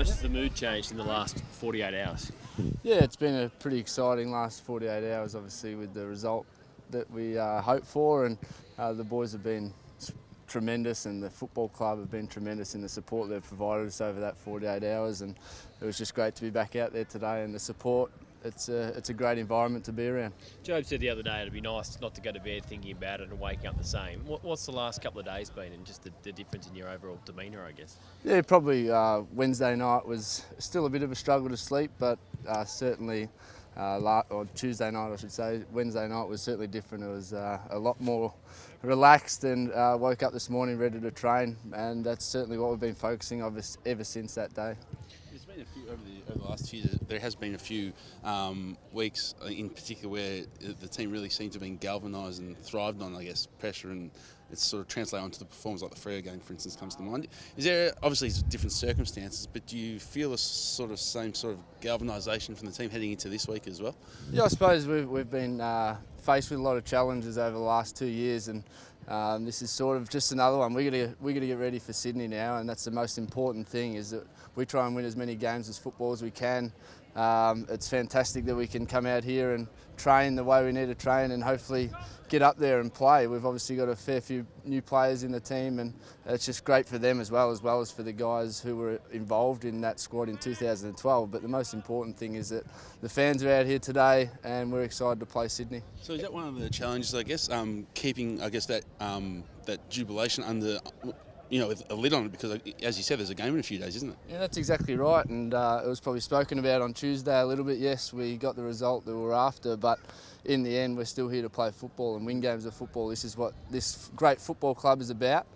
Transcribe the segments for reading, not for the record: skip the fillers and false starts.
much has the mood changed in the last 48 hours? Yeah, it's been a pretty exciting last 48 hours, obviously, with the result that we hoped for, and the boys have been tremendous, and the football club have been tremendous in the support they've provided us over that 48 hours, and it was just great to be back out there today, and the support, it's a great environment to be around. Job said the other day it'd be nice not to go to bed thinking about it and waking up the same. What's the last couple of days been, and just the difference in your overall demeanour, I guess? Yeah, probably Wednesday night was still a bit of a struggle to sleep, but certainly, or Tuesday night I should say, Wednesday night was certainly different. It was a lot more relaxed, and woke up this morning ready to train, and that's certainly what we've been focusing on ever since that day. There's been a few over the last few years. There has been a few weeks in particular where the team really seemed to have been galvanised and thrived on, I guess, pressure, and it's sort of translated onto the performance, like the Freo game, for instance, comes to mind. Is there, obviously it's different circumstances, but do you feel a sort of same sort of galvanisation from the team heading into this week as well? Yeah, I suppose we've been faced with a lot of challenges over the last 2 years, and this is sort of just another one. We got to get ready for Sydney now, and that's the most important thing, is that we try and win as many games as football as we can. It's fantastic that we can come out here and train the way we need to train, and hopefully get up there and play. We've obviously got a fair few new players in the team, and it's just great for them as well as for the guys who were involved in that squad in 2012. But the most important thing is that the fans are out here today, and we're excited to play Sydney. So is that one of the challenges, I guess, keeping, I guess, that jubilation under, with a lid on it, because, as you said, there's a game in a few days, isn't it? Yeah, that's exactly right, and it was probably spoken about on Tuesday a little bit. Yes, we got the result that we were after, but in the end, we're still here to play football and win games of football. This is what this great football club is about,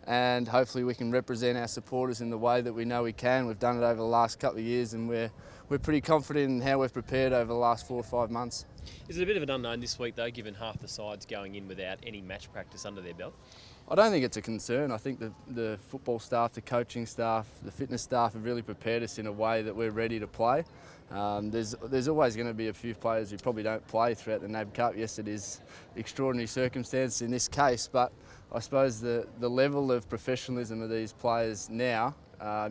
and hopefully we can represent our supporters in the way that we know we can. We've done it over the last couple of years, and we're pretty confident in how we've prepared over the last 4 or 5 months. Is it a bit of an unknown this week, though, given half the sides going in without any match practice under their belt? I don't think it's a concern. I think the football staff, the coaching staff, the fitness staff have really prepared us in a way that we're ready to play. There's always going to be a few players who probably don't play throughout the NAB Cup. Yes, it is extraordinary circumstance in this case, but I suppose the level of professionalism of these players now,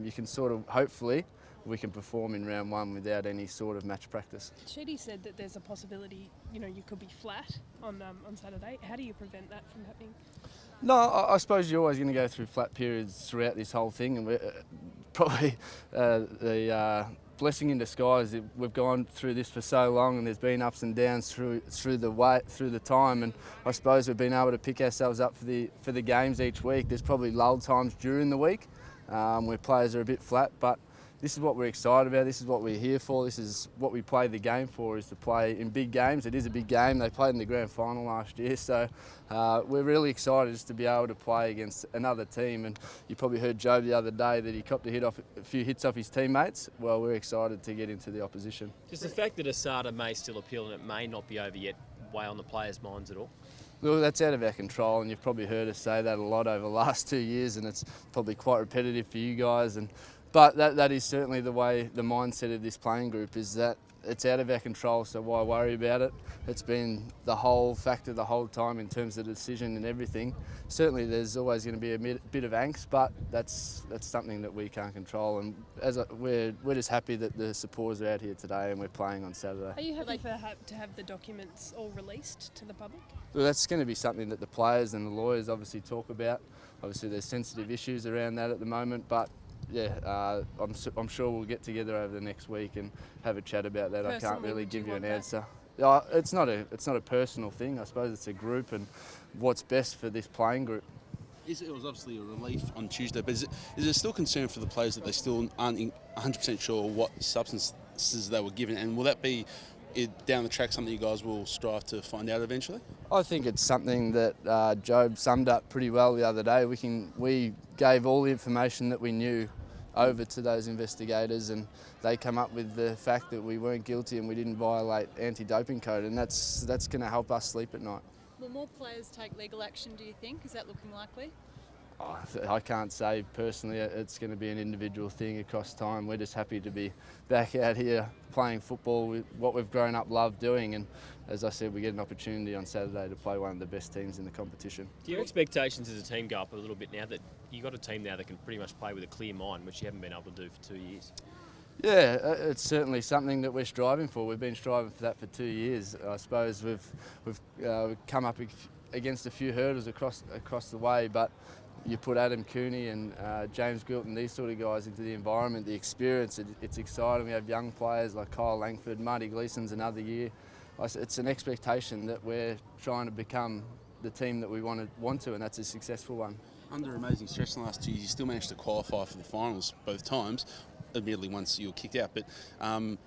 you can sort of, hopefully, we can perform in round one without any sort of match practice. Sheedy said that there's a possibility, you could be flat on Saturday. How do you prevent that from happening? No, I suppose you're always going to go through flat periods throughout this whole thing, and we're probably the blessing in disguise. We've gone through this for so long, and there's been ups and downs through the time, and I suppose we've been able to pick ourselves up for the games each week. There's probably lull times during the week where players are a bit flat, but this is what we're excited about. This is what we're here for. This is what we play the game for, is to play in big games. It is a big game. They played in the grand final last year, so we're really excited just to be able to play against another team. And you probably heard Joe the other day that he copped a few hits off his teammates. Well, we're excited to get into the opposition. Does the fact that Asada may still appeal and it may not be over yet weigh on the players' minds at all? Well, that's out of our control, and you've probably heard us say that a lot over the last 2 years, and it's probably quite repetitive for you guys. But that is certainly the way, the mindset of this playing group is that it's out of our control, so why worry about it? It's been the whole factor the whole time in terms of the decision and everything. Certainly there's always going to be a bit of angst, but that's something that we can't control, and we're just happy that the supporters are out here today and we're playing on Saturday. Are you happy to have the documents all released to the public? Well, that's going to be something that the players and the lawyers obviously talk about. Obviously there's sensitive issues around that at the moment, but yeah, I'm sure we'll get together over the next week and have a chat about that. Personally, I can't really give you an answer. That? It's not a personal thing. I suppose it's a group and what's best for this playing group. It was obviously a relief on Tuesday, but is there still concern for the players that they still aren't 100% sure what substances they were given, and will that be down the track something you guys will strive to find out eventually? I think it's something that Job summed up pretty well the other day. We gave all the information that we knew over to those investigators, and they come up with the fact that we weren't guilty and we didn't violate anti-doping code, and that's going to help us sleep at night. Will more players take legal action, do you think? Is that looking likely? I can't say personally. It's going to be an individual thing across time. We're just happy to be back out here playing football, with what we've grown up love doing, and as I said, we get an opportunity on Saturday to play one of the best teams in the competition. Do your expectations as a team go up a little bit now that you've got a team now that can pretty much play with a clear mind, which you haven't been able to do for 2 years? Yeah, it's certainly something that we're striving for. We've been striving for that for 2 years. I suppose we've come up against a few hurdles across the way, but you put Adam Cooney and James Gilton, these sort of guys, into the environment, the experience, it's exciting. We have young players like Kyle Langford, Marty Gleeson's another year. It's an expectation that we're trying to become the team that we want to, and that's a successful one. Under amazing stress in the last 2 years, you still managed to qualify for the finals both times, admittedly once you were kicked out. But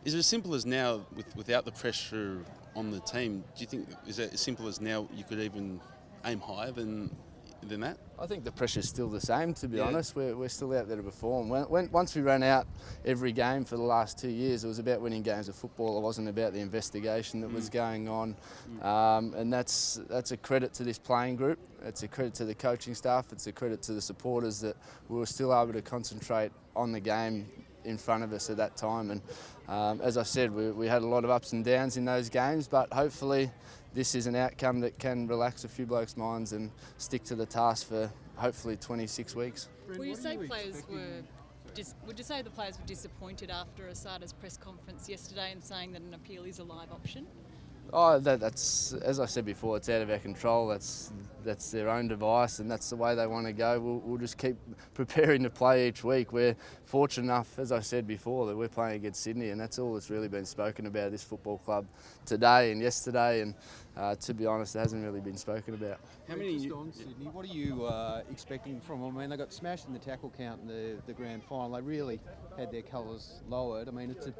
is it as simple as now, without the pressure on the team, do you think, is it as simple as now you could even aim higher than that? I think the pressure's still the same, to be honest. We're still out there to perform. Once we ran out every game for the last 2 years, it was about winning games of football. It wasn't about the investigation that was going on. And that's a credit to this playing group. It's a credit to the coaching staff. It's a credit to the supporters that we were still able to concentrate on the game in front of us at that time. And as I said, we had a lot of ups and downs in those games, but hopefully this is an outcome that can relax a few blokes' minds and stick to the task for hopefully 26 weeks. Would you say the players were disappointed after Asada's press conference yesterday and saying that an appeal is a live option? Oh, that's, as I said before, it's out of our control. That's their own device, and that's the way they want to go. We'll just keep preparing to play each week. We're fortunate enough, as I said before, that we're playing against Sydney, and that's all that's really been spoken about this football club today and yesterday. And to be honest, it hasn't really been spoken about. How many just on Sydney? What are you expecting from them? I mean, they got smashed in the tackle count in the grand final. They really had their colours lowered. I mean, it's a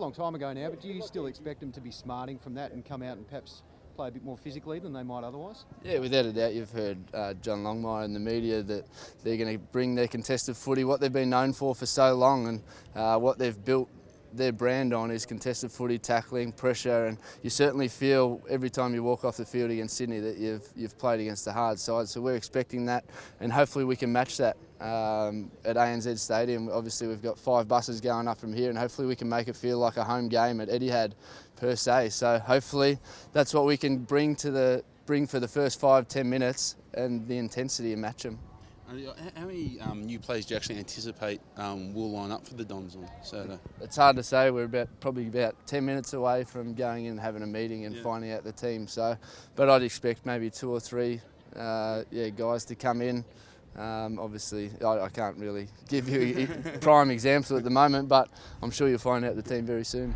long time ago now, but do you still expect them to be smarting from that and come out and perhaps play a bit more physically than they might otherwise? Yeah, without a doubt. You've heard John Longmire in the media that they're going to bring their contested footy, what they've been known for so long, and what they've built their brand on is contested footy, tackling, pressure, and you certainly feel every time you walk off the field against Sydney that you've played against a hard side. So we're expecting that, and hopefully we can match that at ANZ Stadium. Obviously we've got 5 buses going up from here, and hopefully we can make it feel like a home game at Etihad per se. So hopefully that's what we can bring for the first 5-10 minutes, and the intensity, and match them. How many new players do you actually anticipate will line up for the Dons on Saturday? It's hard to say. We're probably about 10 minutes away from going in and having a meeting and finding out the team. So, but I'd expect maybe 2 or 3 guys to come in. Obviously, I can't really give you a prime example at the moment, but I'm sure you'll find out the team very soon.